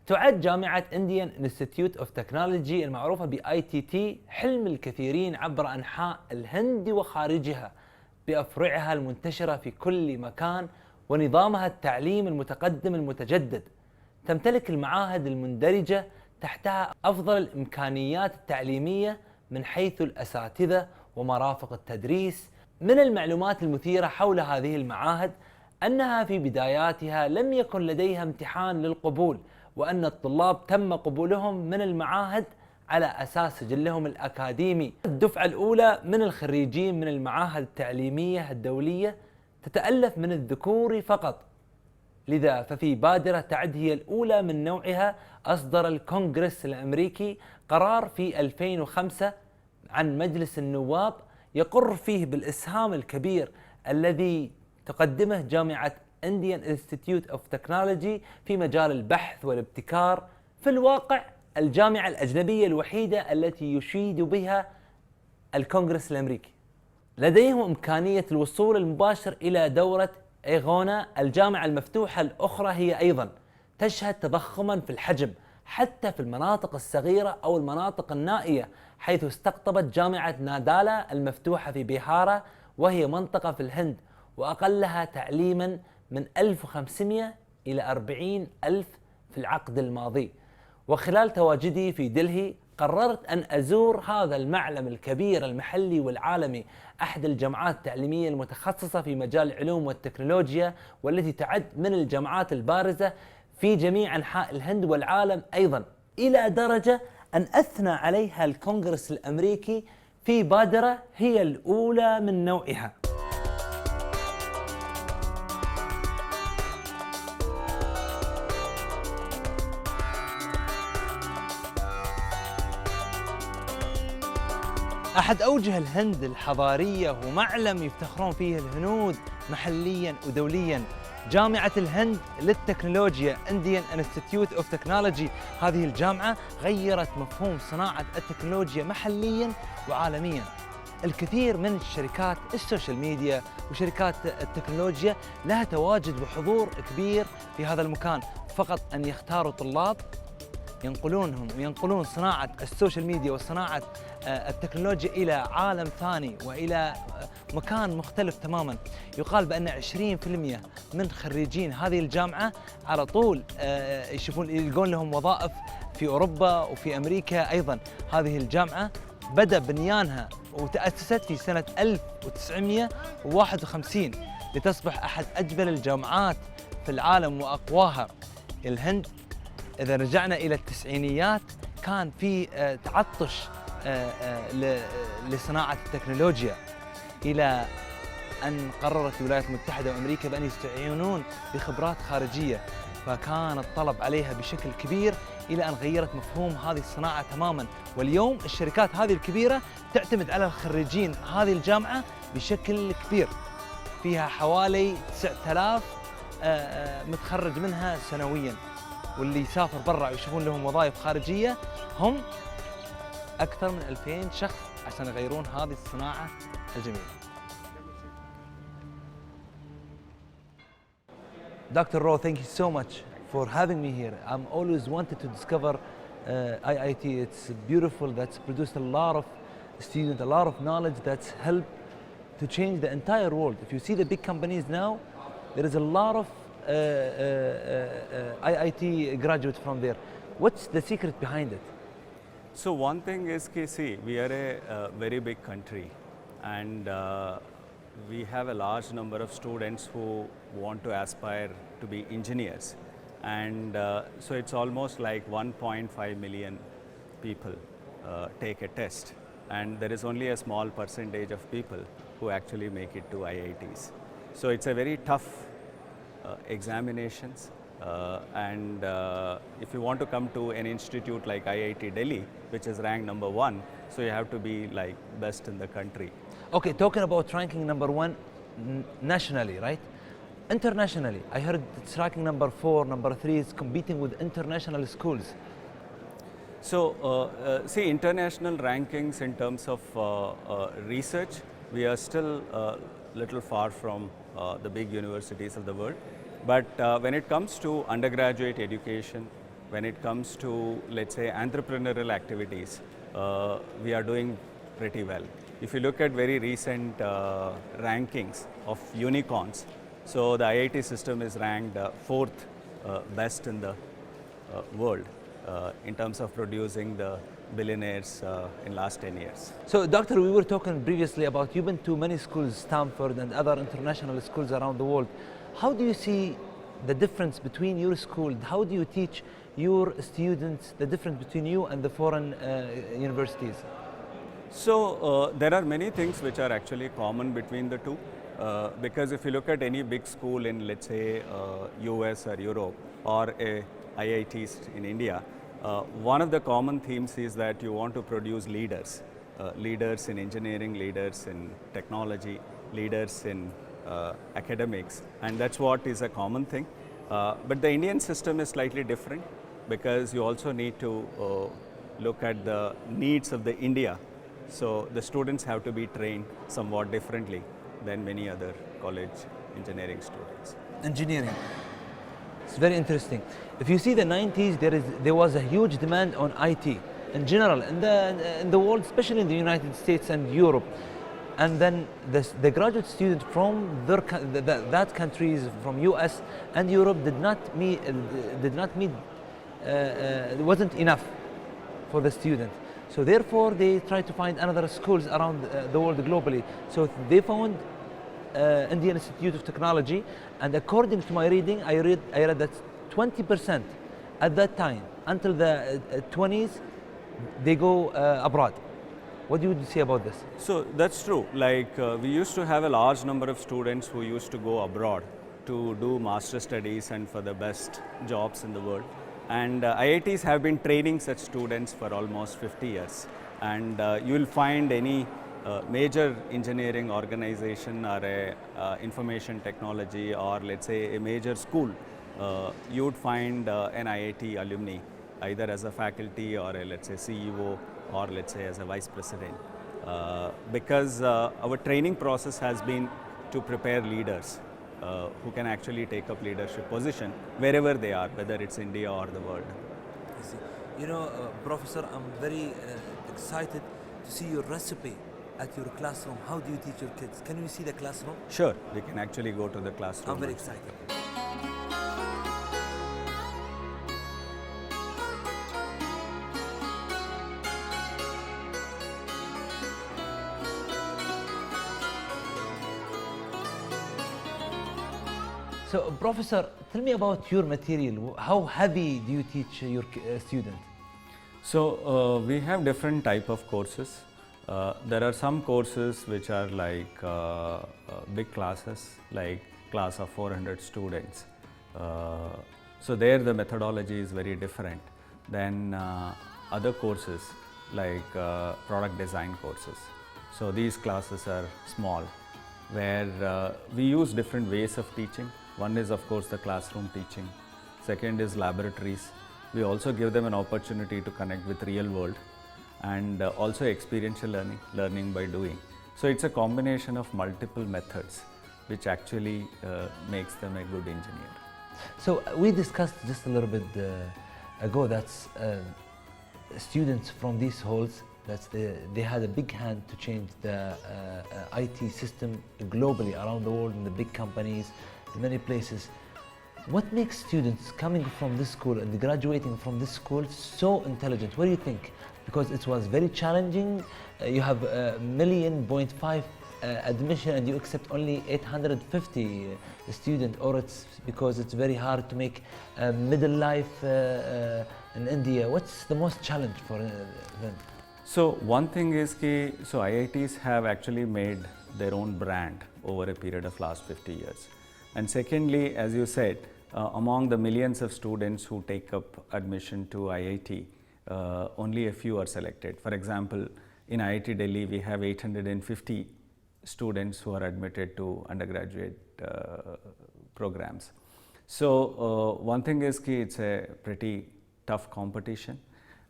تعد جامعة Indian Institute of Technology المعروفة ب ITT حلم الكثيرين عبر أنحاء الهند وخارجها بأفرعها المنتشرة في كل مكان ونظامها التعليم المتقدم المتجدد. تمتلك المعاهد المندرجة تحتها أفضل الإمكانيات التعليمية من حيث الأساتذة ومرافق التدريس. من المعلومات المثيرة حول هذه المعاهد أنها في بداياتها لم يكن لديها امتحان للقبول، وأن الطلاب تم قبولهم من المعاهد على أساس سجلهم الأكاديمي. الدفعة الأولى من الخريجين من المعاهد التعليمية الدولية تتألف من الذكور فقط، لذا ففي بادرة تعد هي الأولى من نوعها أصدر الكونغرس الأمريكي قرار في 2005 عن مجلس النواب يقر فيه بالإسهام الكبير الذي تقدمه جامعة Indian Institute of Technology في مجال البحث والابتكار. في الواقع الجامعة الأجنبية الوحيدة التي يشيد بها الكونغرس الأمريكي. لديهم إمكانية الوصول المباشر إلى دورة إيغونا. الجامعة المفتوحة الأخرى هي أيضا تشهد تضخما في الحجم حتى في المناطق الصغيرة أو المناطق النائية، حيث استقطبت جامعة نادالا المفتوحة في بيهارا وهي منطقة في الهند وأقلها تعليما من 1500 إلى 40,000 في العقد الماضي. وخلال تواجدي في دلهي قررت أن أزور هذا المعلم الكبير المحلي والعالمي، أحد الجامعات التعليمية المتخصصة في مجال العلوم والتكنولوجيا، والتي تعد من الجامعات البارزة في جميع أنحاء الهند والعالم أيضا، إلى درجة أن أثنى عليها الكونغرس الأمريكي في بادرة هي الأولى من نوعها. أحد أوجه الهند الحضارية ومعلم يفتخرون فيه الهنود محلياً ودولياً، جامعة الهند للتكنولوجيا Indian Institute of Technology. هذه الجامعة غيرت مفهوم صناعة التكنولوجيا محلياً وعالمياً. الكثير من الشركات السوشيال ميديا وشركات التكنولوجيا لها تواجد وحضور كبير في هذا المكان، فقط أن يختاروا طلاب ينقلونهم وينقلون صناعة السوشيال ميديا وصناعة التكنولوجيا إلى عالم ثاني وإلى مكان مختلف تماما. يقال بأن 20% من خريجين هذه الجامعة على طول يلقون لهم وظائف في أوروبا وفي أمريكا أيضا. هذه الجامعة بدأ بنيانها وتأسست في سنة 1951 لتصبح أحد أجمل الجامعات في العالم وأقواها. الهند إذا رجعنا إلى التسعينيات كان في تعطش لصناعة التكنولوجيا، إلى أن قررت الولايات المتحدة وأمريكا بأن يستعينون بخبرات خارجية، فكان الطلب عليها بشكل كبير إلى أن غيرت مفهوم هذه الصناعة تماما. واليوم الشركات هذه الكبيرة تعتمد على خريجين هذه الجامعة بشكل كبير، فيها حوالي 9000 متخرج منها سنويا، واللي يسافر برا ويشوفون لهم وظائف خارجية هم أكثر من 2000 شخص عشان يغيرون هذه الصناعة الجميلة. Dr. Ro, thank you so much for having me here. I'm always wanted to discover IIT. It's beautiful. That's produced a lot of students, a lot of knowledge that's helped to change the entire world. If you see the big companies now, there is a lot of IIT graduates from there. What's the secret behind it? So one thing is, see, we are a very big country, and we have a large number of students who want to aspire to be engineers, and so it's almost like 1.5 million people take a test, and there is only a small percentage of people who actually make it to IITs. So it's a very tough examinations, and if you want to come to an institute like IIT Delhi, which is ranked #1, so you have to be like best in the country. Okay, talking about ranking #1 nationally, right? Internationally, I heard it's ranking #4, #3 is competing with international schools. So see, international rankings in terms of research, we are still little far from the big universities of the world. But when it comes to undergraduate education, when it comes to, let's say, entrepreneurial activities, we are doing pretty well. If you look at very recent rankings of unicorns, so the IIT system is ranked fourth best in the world in terms of producing the billionaires in last 10 years. So, Doctor, we were talking previously about you've been to many schools, Stanford and other international schools around the world. How do you see the difference between your school? How do you teach your students the difference between you and the foreign universities? So there are many things which are actually common between the two, because if you look at any big school in, let's say, US or Europe, or IITs in India, one of the common themes is that you want to produce leaders, leaders in engineering, leaders in technology, leaders in academics, and that's what is a common thing. But the Indian system is slightly different, because you also need to look at the needs of the India. So the students have to be trained somewhat differently than many other college engineering students. Engineering. It's very interesting. If you see the 90s, there was a huge demand on IT in general in the world, especially in the United States and Europe. And then the graduate student from that countries, from US and Europe, did not meet. It wasn't enough for the student. So therefore, they tried to find another schools around the world globally. So they found Indian Institute of Technology, and according to my reading, I read that 20% at that time, until the 20s, they go abroad. What do you say about this? So that's true. Like we used to have a large number of students who used to go abroad to do master studies and for the best jobs in the world. And IITs have been training such students for almost 50 years. And you will find any major engineering organization or a information technology, or let's say a major school, you would find an IIT alumni, either as a faculty or a, let's say, CEO, or let's say as a vice president. Because our training process has been to prepare leaders who can actually take up leadership position wherever they are, whether it's India or the world. I see. You know, Professor, I'm very excited to see your recipe at your classroom. How do you teach your kids? Can we see the classroom? Sure, we can actually go to the classroom. I'm very excited. So, Professor, tell me about your material. How heavy do you teach your student? So, we have different type of courses. There are some courses which are like big classes, like class of 400 students. So, there the methodology is very different than other courses like product design courses. So, these classes are small, where we use different ways of teaching. One is, of course, the classroom teaching. Second is laboratories. We also give them an opportunity to connect with real world, and also experiential learning by doing. So it's a combination of multiple methods which actually makes them a good engineer. So we discussed just a little bit ago that students from these halls, they had a big hand to change the IT system globally around the world, in the big companies, in many places. What makes students coming from this school and graduating from this school so intelligent? What do you think? Because it was very challenging. You have 1.5 million admission and you accept only 850 students, or it's because it's very hard to make a middle life in India. What's the most challenge for them? So one thing is so IITs have actually made their own brand over a period of last 50 years. And secondly, as you said, among the millions of students who take up admission to IIT, only a few are selected. For example, in IIT Delhi, we have 850 students who are admitted to undergraduate programs. So one thing is it's a pretty tough competition,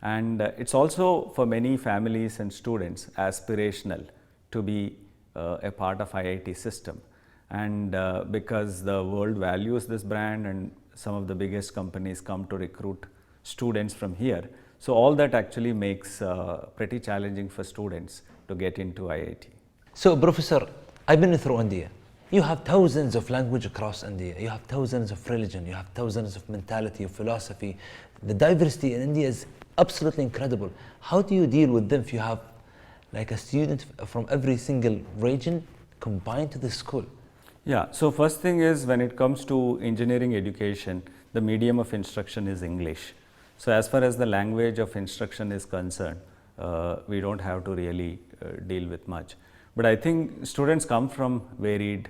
and it's also for many families and students aspirational to be a part of IIT system. And because the world values this brand and some of the biggest companies come to recruit students from here. So all that actually makes pretty challenging for students to get into IIT. So, Professor, I've been through India. You have thousands of language across India. You have thousands of religion. You have thousands of mentality, of philosophy. The diversity in India is absolutely incredible. How do you deal with them if you have like a student from every single region combined to the school? Yeah, so first thing is when it comes to engineering education, the medium of instruction is English. So as far as the language of instruction is concerned, we don't have to really deal with much. But I think students come from varied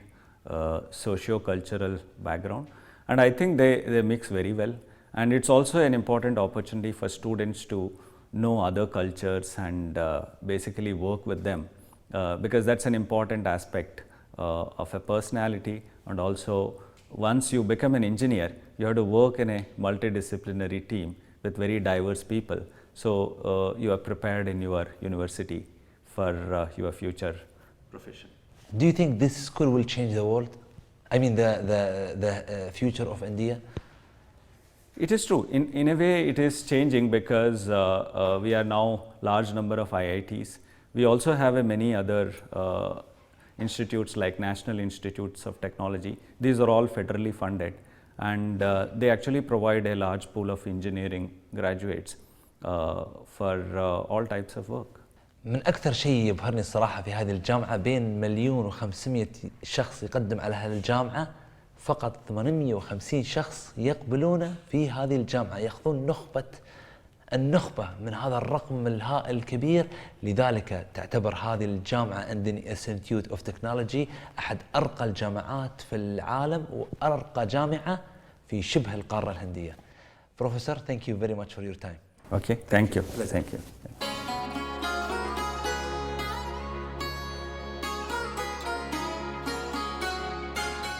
socio-cultural background, and I think they mix very well. And it's also an important opportunity for students to know other cultures and basically work with them, because that's an important aspect of a personality. And also once you become an engineer, you have to work in a multidisciplinary team with very diverse people. So you are prepared in your university for your future profession. Do you think this school will change the world? I mean the future of India? It is true. In a way, it is changing because we are now large number of IITs. We also have many other institutes like National Institutes of Technology. These are all federally funded, and they actually provide a large pool of engineering graduates for all types of work. من أكثر شيء يبهرني الصراحة في هذه الجامعة بين 1,500,000 شخص يقدم على هذه الجامعة فقط 850 شخص يقبلون في هذه الجامعة، يأخذون النخبة من هذا الرقم الهائل الكبير. لذلك تعتبر هذه الجامعة عندنا انستيتيوت اوف تكنولوجي أحد أرقى الجامعات في العالم وأرقى جامعة في شبه القارة الهندية. Professor, thank you very much for your time. Okay, thank you. Thank you.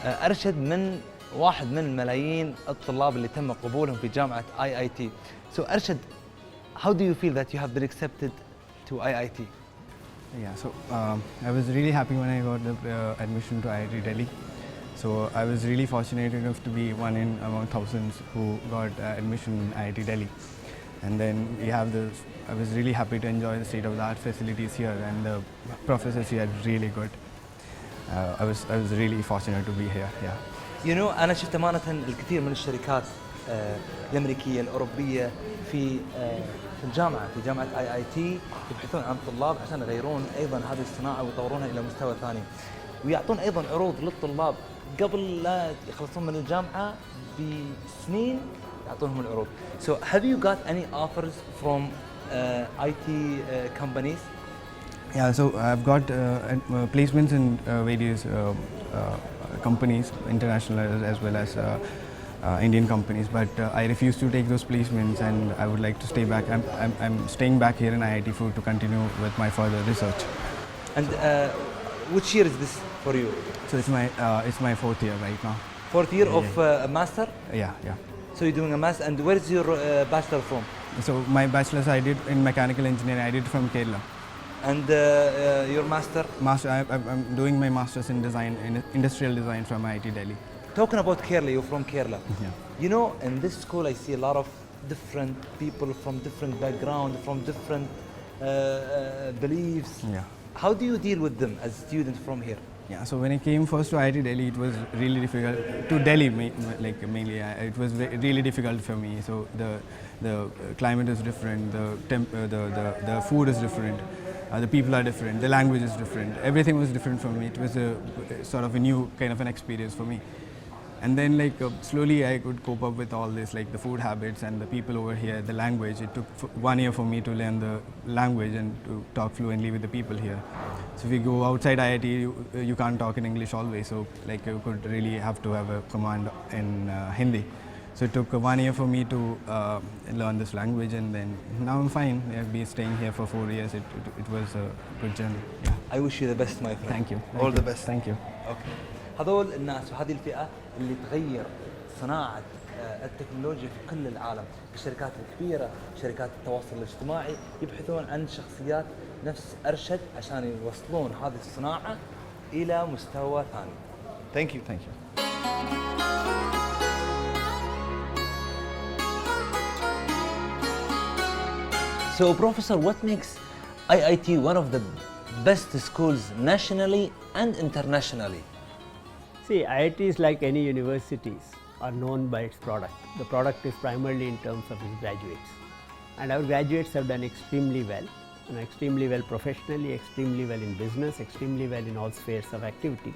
أرشد من واحد من ملايين الطلاب اللي تم قبولهم في جامعة IIT. So أرشد, how do you feel that you have been accepted to IIT? Yeah, so I was really happy when I got the admission to IIT Delhi. So I was really fortunate enough to be one in among thousands who got admission in IIT Delhi. And then we have this, I was really happy to enjoy the state-of-the-art facilities here, and the professors here are really good. I was really fortunate to be here. Yeah. You know, أنا شفت أمانة الكثير من الشركات الأمريكية الأوروبية في الجامعة، في جامعة IIT يبحثون عن طلاب عشان يغيرون أيضا هذه الصناعة ويطورونها إلى مستوى ثاني، ويعطون أيضا عروض للطلاب قبل لا يخلصون من الجامعة بسنين يعطونهم العروض. So have you got any offers from IT companies? Yeah, so I've got placements in various companies, international as well as Indian companies, but I refuse to take those placements, and I would like to stay back. I'm staying back here in IIT to continue with my further research. And which year is this for you? So it's my fourth year right now. Fourth year of a master? Yeah. So you're doing a master, and where is your bachelor from? So my bachelor's I did in mechanical engineering. I did from Kerala. And your master? I'm doing my master's in design, in industrial design from IIT Delhi. Talking about Kerala, you're from Kerala. Yeah. You know, in this school I see a lot of different people from different backgrounds, from different beliefs. Yeah. How do you deal with them as students from here? Yeah, so when I came first to IIT Delhi, it was really difficult. To Delhi, mainly, it was really difficult for me. So the climate is different, the food is different, the people are different, the language is different. Everything was different for me. It was a sort of a new kind of an experience for me. And then slowly I could cope up with all this, like the food habits and the people over here, the language. It took 1 year for me to learn the language and to talk fluently with the people here. So if you go outside IIT, you can't talk in English always. So you could really have to have a command in Hindi. So it took 1 year for me to learn this language, and then now I'm fine. I've been staying here for 4 years. It was a good journey. Yeah. I wish you the best, my friend. Thank you. All the best. Thank you. Okay. هذول الناس وهذه الفئة اللي تغير صناعة التكنولوجيا في كل العالم. الشركات الكبيرة، شركات التواصل الاجتماعي يبحثون عن شخصيات نفس أرشد عشان يوصلون هذه الصناعة إلى مستوى ثاني. Thank you. Thank you. So, Professor, what makes IIT one of the best schools nationally and internationally? See, IITs, like any universities, are known by its product. The product is primarily in terms of its graduates. And our graduates have done extremely well, and extremely well professionally, extremely well in business, extremely well in all spheres of activity.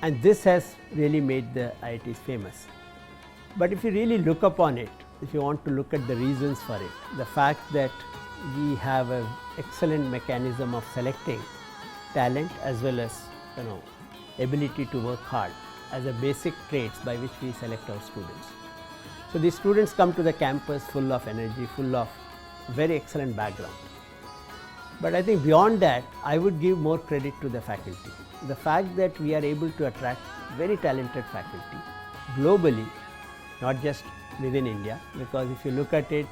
And this has really made the IITs famous. But if you really look upon it, if you want to look at the reasons for it, the fact that we have an excellent mechanism of selecting talent as well as ability to work hard as a basic traits by which we select our students. So these students come to the campus full of energy, full of very excellent background. But I think beyond that, I would give more credit to the faculty. The fact that we are able to attract very talented faculty globally, not just within India, because if you look at it,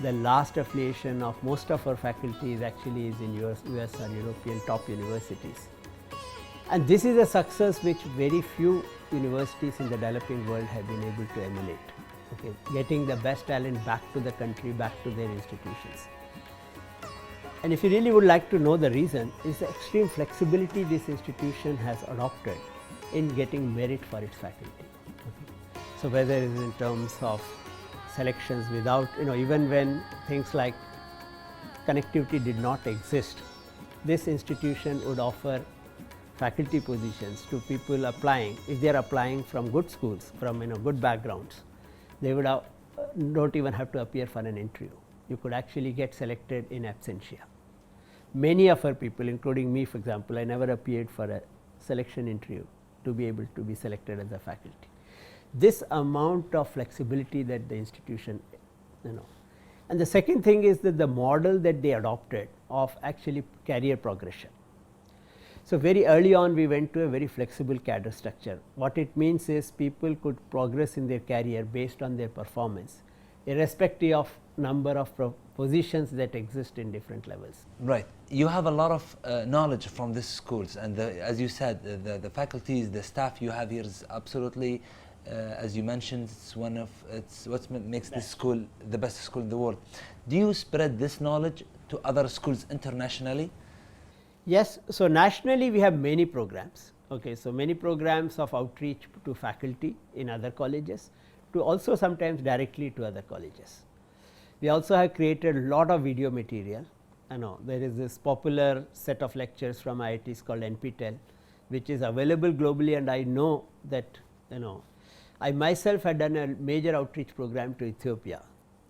the last affiliation of most of our faculty is actually in US or European top universities. And this is a success which very few universities in the developing world have been able to emulate. Okay, getting the best talent back to the country, back to their institutions. And if you really would like to know the reason, is the extreme flexibility this institution has adopted in getting merit for its faculty. Okay. So whether it is in terms of selections without, even when things like connectivity did not exist, this institution would offer faculty positions to people applying. If they are applying from good schools, from good backgrounds, they would don't even have to appear for an interview. You could actually get selected in absentia. Many of our people, including me, for example, I never appeared for a selection interview to be able to be selected as a faculty. This amount of flexibility that the institution, And the second thing is that the model that they adopted of actually career progression. So very early on, we went to a very flexible cadre structure. What it means is people could progress in their career based on their performance, irrespective of number of positions that exist in different levels. Right. You have a lot of knowledge from these schools, and as you said, the faculties, the staff you have here is absolutely, as you mentioned, it's what makes this school the best school in the world. Do you spread this knowledge to other schools internationally? Yes. So nationally, we have many programs. Okay. So many programs of outreach to faculty in other colleges, to also sometimes directly to other colleges. We also have created a lot of video material. There is this popular set of lectures from IITs called NPTEL, which is available globally, and I know that I myself had done a major outreach program to Ethiopia.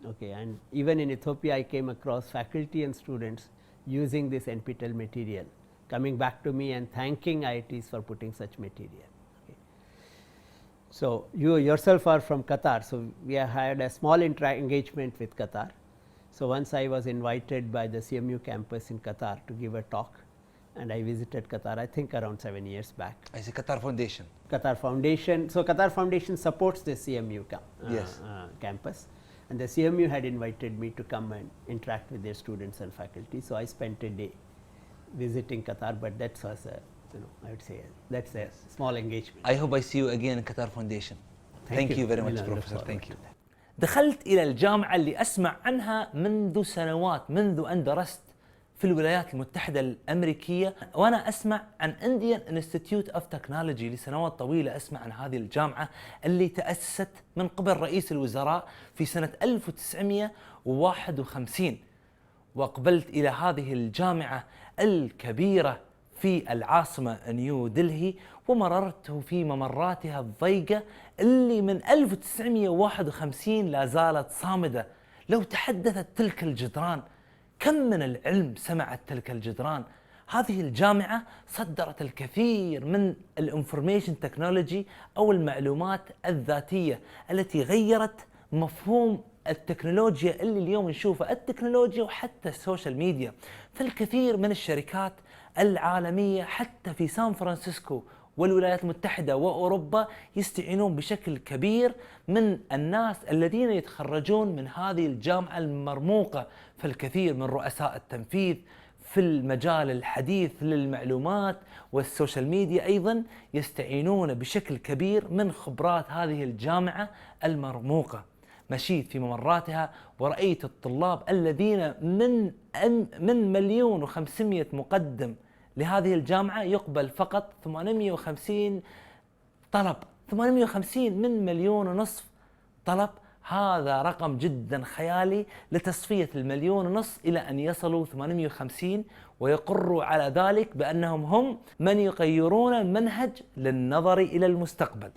Okay, and even in Ethiopia, I came across faculty and students using this NPTEL material, coming back to me and thanking IITs for putting such material. Okay. So you yourself are from Qatar, so we have had a small engagement with Qatar. So once I was invited by the CMU campus in Qatar to give a talk, and I visited Qatar, I think around 7 years back. I see Qatar Foundation. Qatar Foundation. So Qatar Foundation supports the CMU campus. And the CMU had invited me to come and interact with their students and faculty. So I spent a day visiting Qatar, but that was I would say that's a small engagement. I hope I see you again in Qatar Foundation. Thank you very much, Professor. Thank you. دخلت إلى الجامعة اللي أسمع عنها منذ سنوات، منذ أن درست في الولايات المتحدة الأمريكية، وأنا أسمع عن Indian Institute of Technology لسنوات طويلة. أسمع عن هذه الجامعة اللي تأسست من قبل رئيس الوزراء في سنة 1951، وأقبلت إلى هذه الجامعة الكبيرة في العاصمة نيو دلهي، ومررت في ممراتها الضيقة اللي من 1951 لا زالت صامدة. لو تحدثت تلك الجدران، كم من العلم سمعت تلك الجدران. هذه الجامعة صدرت الكثير من الانفورميشن تكنولوجي أو المعلومات الذاتية التي غيرت مفهوم التكنولوجيا اللي اليوم نشوفه، التكنولوجيا وحتى السوشيال ميديا. فالكثير من الشركات العالمية حتى في سان فرانسيسكو والولايات المتحدة وأوروبا يستعينون بشكل كبير من الناس الذين يتخرجون من هذه الجامعة المرموقة. فالكثير من رؤساء التنفيذ في المجال الحديث للمعلومات والسوشيال ميديا أيضا يستعينون بشكل كبير من خبرات هذه الجامعة المرموقة. مشيت في ممراتها ورأيت الطلاب الذين من 1,500,000 مقدم لهذه الجامعة يقبل فقط 850 طلب. 850 من 1.5 مليون طلب، هذا رقم جدا خيالي لتصفية 1.5 مليون إلى أن يصلوا 850 ويقروا على ذلك بأنهم هم من يغيرون المنهج للنظر إلى المستقبل.